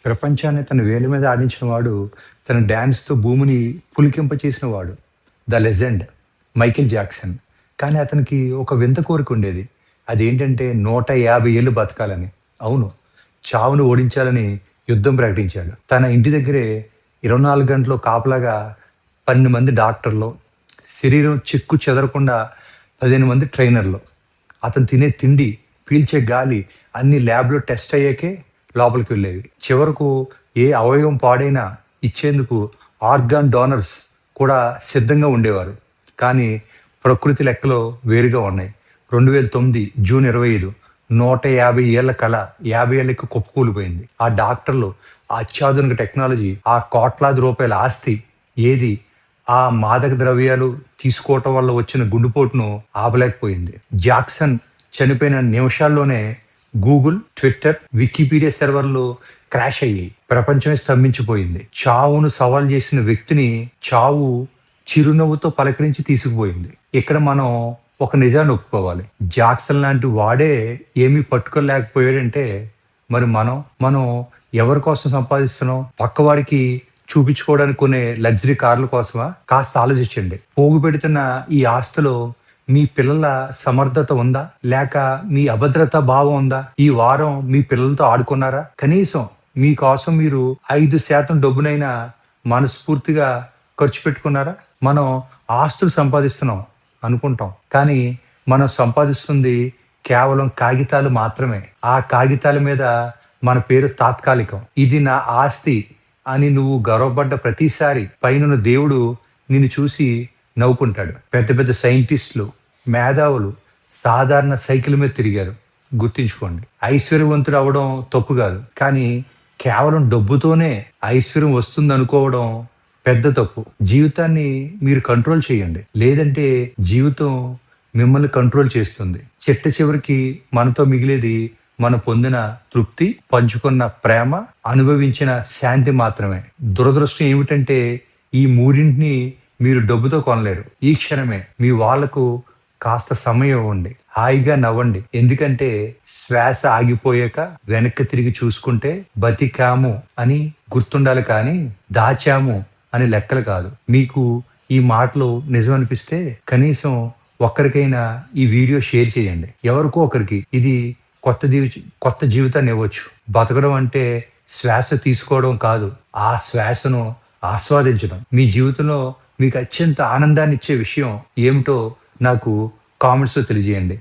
ప్రపంచాన్ని తన వేలి మీద ఆడించిన వాడు, తన డాన్స్‌తో భూమిని పులికింపచేసిన వాడు. 'The legend' Michael Jackson. కానీ అతనికి ఒక వింత కోరికుండేది. అదేంటంటే 150 ఏళ్ళు బతకాలని. అవును. చావును ఓడించాలని యుద్ధం ప్రకటించాడు. తన ఇంటి దగ్గరే 24 గంటలు కాపలాగా 12 మంది డాక్టర్లు, శరీరం చెక్కు చెదరకుండా 15 మంది ట్రైనర్లు. అతను తినే తిండి, పీల్చే గాలి అన్ని ల్యాబ్‌లో టెస్ట్ అయ్యాకే లోపలికి వెళ్ళేవి. చివరకు ఏ అవయవం పాడైనా ఇచ్చేందుకు ఆర్గాన్ డోనర్స్ కూడా సిద్ధంగా ఉండేవారు. కానీ ప్రకృతి లెక్కలు వేరుగా ఉన్నాయి. 2009 జూన్ 25 150 ఏళ్ల కల 50 ఏళ్ళకి కుప్పకూలిపోయింది. ఆ డాక్టర్లు, ఆ అత్యాధునిక టెక్నాలజీ, ఆ కోట్లాది రూపాయల ఆస్తి ఏది ఆ మాదక ద్రవ్యాలు తీసుకోవటం వల్ల వచ్చిన గుండెపోటును ఆపలేకపోయింది. జాక్సన్ చనిపోయిన నిమిషాల్లోనే గూగుల్, ట్విట్టర్, వికీపీడియా సర్వర్లు క్రాష్ అయ్యాయి. ప్రపంచమే స్తంభించిపోయింది. చావును సవాల్ చేసిన వ్యక్తిని చావు చిరునవ్వుతో పలకరించి తీసుకుపోయింది. ఇక్కడ మనం ఒక నిజాన్ని ఒప్పుకోవాలి. జాక్సన్ లాంటి వాడే ఏమీ పట్టుకోలేకపోయాడంటే మరి మనం ఎవరి కోసం సంపాదిస్తున్నాం? పక్కవాడికి చూపించుకోవడానికి కొనే లగ్జరీ కార్ల కోసమా? కాస్త ఆలోచించండి. పోగు పెడుతున్న ఈ ఆస్తిలో మీ పిల్లల సమర్థత ఉందా? లేక మీ అభద్రతా భావం ఉందా? ఈ వారం మీ పిల్లలతో ఆడుకున్నారా? కనీసం మీకోసం మీరు 5% డబ్బునైనా మనస్ఫూర్తిగా ఖర్చు పెట్టుకున్నారా? మనం ఆస్తులు సంపాదిస్తున్నాం అనుకుంటాం. కానీ మనం సంపాదిస్తుంది కేవలం కాగితాలు మాత్రమే. ఆ కాగితాల మీద మన పేరు తాత్కాలికం. ఇది నా ఆస్తి అని నువ్వు గర్వపడ్డ ప్రతిసారి పైనున్న దేవుడు నిన్ను చూసి నవ్వుకుంటాడు. పెద్ద పెద్ద సైంటిస్టులు, మేధావులు సాధారణ సైకిల్ మీద తిరిగారు. గుర్తుంచుకోండి. ఐశ్వర్యవంతుడు అవడం తప్పు కాదు. కానీ కేవలం డబ్బుతోనే ఐశ్వర్యం వస్తుంది అనుకోవడం పెద్ద తప్పు. జీవితాన్ని మీరు కంట్రోల్ చేయండి. లేదంటే జీవితం మిమ్మల్ని కంట్రోల్ చేస్తుంది. చిట్ట చివరికి మనతో మిగిలేది మనం పొందిన తృప్తి, పంచుకున్న ప్రేమ, అనుభవించిన శాంతి మాత్రమే. దురదృష్టం ఏమిటంటే ఈ మూడింటిని మీరు డబ్బుతో కొనలేరు. ఈ క్షణమే మీ వాళ్లకు కాస్త సమయం ఇవ్వండి. హాయిగా నవ్వండి. ఎందుకంటే శ్వాస ఆగిపోయాక వెనక్కి తిరిగి చూసుకుంటే బతికాము అని గుర్తుండాలి, కానీ దాచాము అని లెక్కలు కాదు. మీకు ఈ మాటలు నిజమనిపిస్తే కనీసం ఒక్కరికైనా ఈ వీడియో షేర్ చేయండి. ఎవరికో ఒకరికి ఇది కొత్త జీవితాన్ని ఇవ్వచ్చు. బతకడం అంటే శ్వాస తీసుకోవడం కాదు, ఆ శ్వాసను ఆస్వాదించడం. మీ జీవితంలో మీకు అత్యంత ఆనందాన్ని ఇచ్చే విషయం ఏమిటో నాకు కామెంట్స్లో తెలియజేయండి.